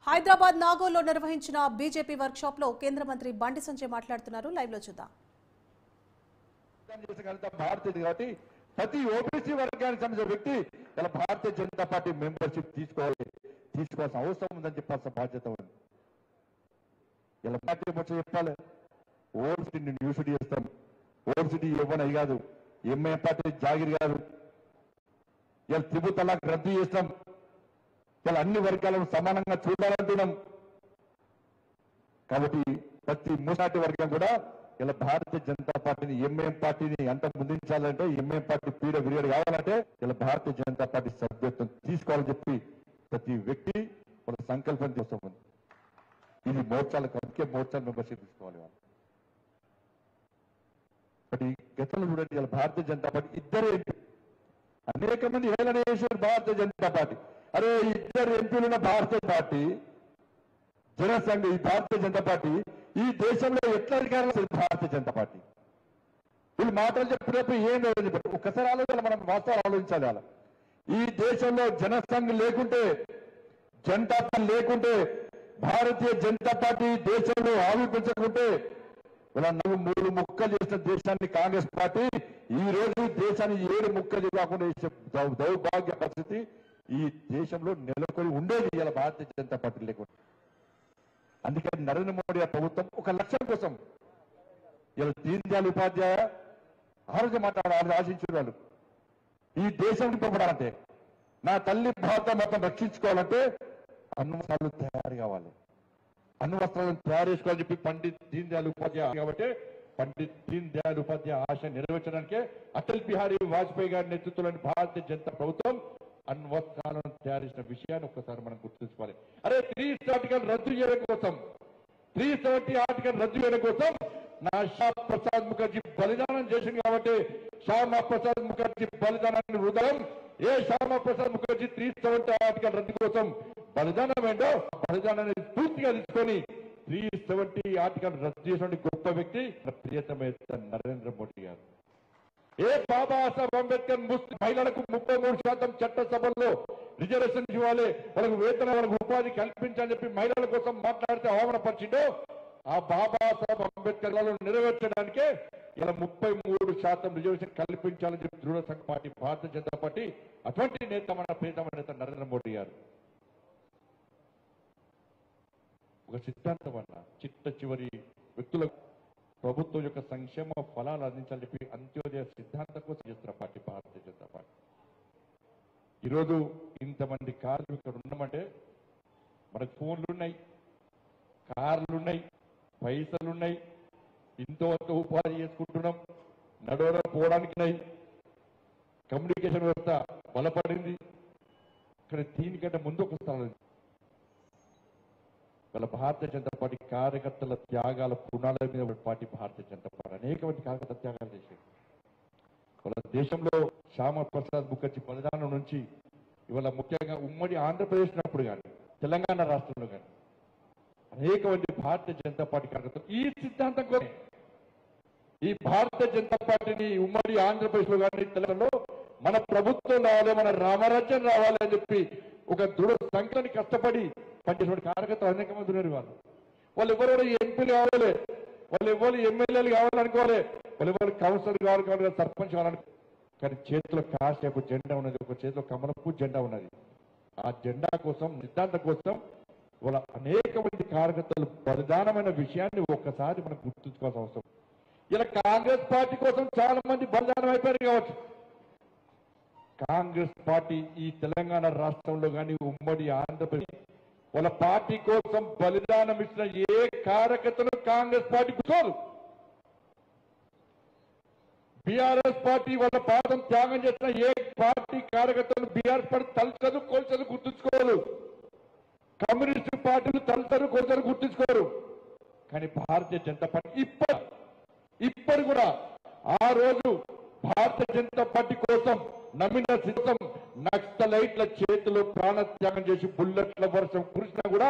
హైదరాబాద్ నాగోల్లో నిర్వహించిన BJP work shop లో కేంద్ర మంత్రి బండి సంజయ్ మాట్లాడుతున్నారు. లైవ్ లో చూద్దాం. కాబట్టి ప్రతి ఓబీసీ వర్గానికి సంబంధించిన వ్యక్తి ఇలా భారతీయ జనతా పార్టీ మెంబర్షిప్ తీసుకోవాల్సిన అవసరం ఉందని చెప్పాల్సిన బాధ్యత ఉంది. ఇలా పార్టీ వచ్చి చెప్పాలి, ఓల్డ్ సిటీ న్యూ సిటీ చేస్తాం, ఓల్డ్ సిటీ ఇవ్వని కాదు, ఎంఐఎం పార్టీ జాగిరి కాదు, ఇలా త్రిపుల్ తలాక్ రద్దు చేస్తాం, ఇలా అన్ని వర్గాలను సమానంగా చూడాలంటున్నాం. కాబట్టి ప్రతి ముసాటి వర్గం కూడా ఇలా భారతీయ జనతా పార్టీని ఎంఐఎం పార్టీని అంత ముందుంచాలంటే, ఎంఐఎం పార్టీ పీడ విరియడు కావాలంటే ఇలా భారతీయ జనతా పార్టీ సభ్యత్వం తీసుకోవాలని చెప్పి ప్రతి వ్యక్తి వాళ్ళ సంకల్పం చేస్తాం. ఇది మోర్చాలకు అందుకే మోర్చాల మెంబర్షిప్ తీసుకోవాలి. బట్ ఈ గతంలో చూడండి, ఇలా భారతీయ జనతా పార్టీ ఇద్దరే అనేక మంది హేళన చేశారు భారతీయ జనతా పార్టీ. అరే ఇద్దరు ఎంపీలున్న భారతీయ పార్టీ జనసంఘ ఈ భారతీయ జనతా పార్టీ ఈ దేశంలో ఎట్లా అధికారంలో భారతీయ జనతా పార్టీ వీళ్ళు మాటలు చెప్పినప్పుడు ఏం లేదు. ఒక్కసారి ఆలోచన మనం వాస్తవాలు ఆలోచించాలి. అలా ఈ దేశంలో జనసంఘ్ లేకుంటే, జనతా పార్టీ లేకుంటే, భారతీయ జనతా పార్టీ దేశంలో ఆవిర్భించకుంటే ఇలా 3 ముక్కలు చేసిన దేశాన్ని కాంగ్రెస్ పార్టీ ఈ రోజు దేశాన్ని 7 ముక్కలు కాకుండా చేసే దౌర్భాగ్య పరిస్థితి ఈ దేశంలో నెలకొని ఉండేది ఇలా భారతీయ జనతా పార్టీ లేకుండా. అందుకే నరేంద్ర మోడీ ప్రభుత్వం ఒక లక్ష్యం కోసం ఇలా దీన్ దయాళ్ ఉపాధ్యాయ ఆరోగ్య మాట్లాడాలని ఆశించిన వాళ్ళు ఈ దేశం పంపడాలంటే, నా తల్లి భారత మొత్తం రక్షించుకోవాలంటే అన్ని వస్త్రాలు తయారు కావాలి, అన్ని వస్త్రాలను తయారు చేసుకోవాలని చెప్పి పండిత్ దీన్ దయాళ్ ఉపాధ్యాయ కాబట్టి పండిత్ దీన్ దయాళ్ ఉపాధ్యాయ ఆశ నెరవేర్చడానికే అటల్ బిహారీ వాజ్పేయి గారి నేతృత్వంలోని భారతీయ జనతా ప్రభుత్వం అన్ని వస్త్రాలను తయారు చేసిన విషయాన్ని ఒక్కసారి మనం గుర్తుంచుకోవాలి. అరే 370 ఆర్టికల్ రద్దు చేయడం కోసం, 370 ఆర్టికల్ రద్దు చేయడం కోసం నా శ్యామ్ ప్రసాద్ ముఖర్జీ బలిదానం చేసింది కాబట్టి శ్యామా ప్రసాద్ ముఖర్జీ బలిదానాన్ని హృదయం ఏ శ్యామా ప్రసాద్ ముఖర్జీ 370 ఆర్టికల్ రద్దు కోసం బలిదానం ఏంటో బలిదానాన్ని పూర్తిగా తీసుకొని 370 ఆర్టికల్ రద్దు చేసిన గొప్ప వ్యక్తి ప్రియతమ నరేంద్ర మోడీ గారు. ఏ బాబాసాహెబ్ అంబేద్కర్ ముస్లిం మహిళలకు 33% చట్టసభల్లో రిజర్వేషన్ ఇవ్వాలి, వాళ్ళకు వేతన, వాళ్ళకు ఉపాధి కల్పించాలని చెప్పి మహిళల కోసం మాట్లాడితే అవమానపరిచిందో ఆ బాబాసాహెబ్ అంబేద్కర్ నెరవేర్చడానికే ఇలా 33% రిజర్వేషన్ కల్పించాలని చెప్పి దృఢ సంఘ పార్టీ భారతీయ జనతా పార్టీ అటువంటి నేత మన ప్రియతమ నేత నరేంద్ర మోడీ గారు ఒక సిద్ధాంతం అన్న చిట్ట చివరి వ్యక్తులకు ప్రభుత్వం యొక్క సంక్షేమ ఫలాలు అందించాలని చెప్పి అంత్యోదయ సిద్ధాంతం కోసం చేస్తున్న పార్టీ భారతీయ జనతా పార్టీ. ఈరోజు ఇంతమంది కార్మికులు ఉన్నామంటే మనకు ఫోన్లు ఉన్నాయి, కార్లున్నాయి, పైసలున్నాయి, ఇంతవరకు ఉపాధి చేసుకుంటున్నాం, నడవడం పోవడానికి ఉన్నాయి, కమ్యూనికేషన్ వ్యవస్థ బలపడింది. ఇక్కడ దీనికంటే ముందు ఒక స్థానం వాళ్ళ భారతీయ జనతా పార్టీ కార్యకర్తల త్యాగాల పునాల మీద పార్టీ భారతీయ జనతా పార్టీ అనేక మంది కార్యకర్త త్యాగాలు చేశారు. వాళ్ళ దేశంలో శ్యామా ప్రసాద్ ముఖర్జీ బలిదానం నుంచి ఇవాళ ముఖ్యంగా ఉమ్మడి ఆంధ్రప్రదేశ్ ఉన్నప్పుడు కానీ తెలంగాణ రాష్ట్రంలో కానీ అనేక మంది భారతీయ జనతా పార్టీ కార్యకర్తలు ఈ సిద్ధాంతం కోసం ఈ భారతీయ జనతా పార్టీని ఉమ్మడి ఆంధ్రప్రదేశ్ లో కానీ తెలంగాణలో మన ప్రభుత్వం రావాలి, మన రామరాజ్యం రావాలి అని చెప్పి ఒక దృఢ సంఖ్యని కష్టపడి పనిచేసిన కార్యకర్తలు అనేక మంది ఉన్నారు. వాళ్ళు ఎవరు ఎంపీలు కావాలి, వాళ్ళు ఎవరు ఎమ్మెల్యేలు కావాలనుకోవాలి, వాళ్ళు ఎవరు కౌన్సిలర్ కావాలి, సర్పంచ్ కావాలనుకో, కానీ చేతిలో కాసేపు జెండా ఉన్నది, ఒక చేతిలో కమలపు జెండా ఉన్నది. ఆ జెండా కోసం సిద్ధాంతం కోసం వాళ్ళ అనేక మంది కార్యకర్తలు బలిదానమైన విషయాన్ని ఒక్కసారి మనం గుర్తుంచుకోవాల్సిన అవసరం. ఇలా కాంగ్రెస్ పార్టీ కోసం చాలా మంది బలిదానం అయిపోయారు కావచ్చు. కాంగ్రెస్ పార్టీ ఈ తెలంగాణ రాష్ట్రంలో కానీ ఉమ్మడి ఆంధ్రప్రదేశ్ వాళ్ళ పార్టీ కోసం బలిదానం ఇచ్చిన ఏ కార్యకర్తను కాంగ్రెస్ పార్టీ కూర్చోదు. బీఆర్ఎస్ పార్టీ వాళ్ళ పాదం త్యాగం చేసిన ఏ పార్టీ కార్యకర్తలు బీఆర్ఎస్ పార్టీ తలచదు, కొల్చదు, గుర్తుంచుకోరు. కమ్యూనిస్టు పార్టీలు తలచరు, కొల్చరు, గుర్తుంచుకోరు. కానీ భారతీయ జనతా పార్టీ ఇప్పుడు కూడా ఆ రోజు భారతీయ జనతా పార్టీ కోసం నమ్మిన సిద్ధం నక్సలైట్ల చేతిలో ప్రాణ త్యాగం చేసి బుల్లెట్ల వర్షం కురిసినా కూడా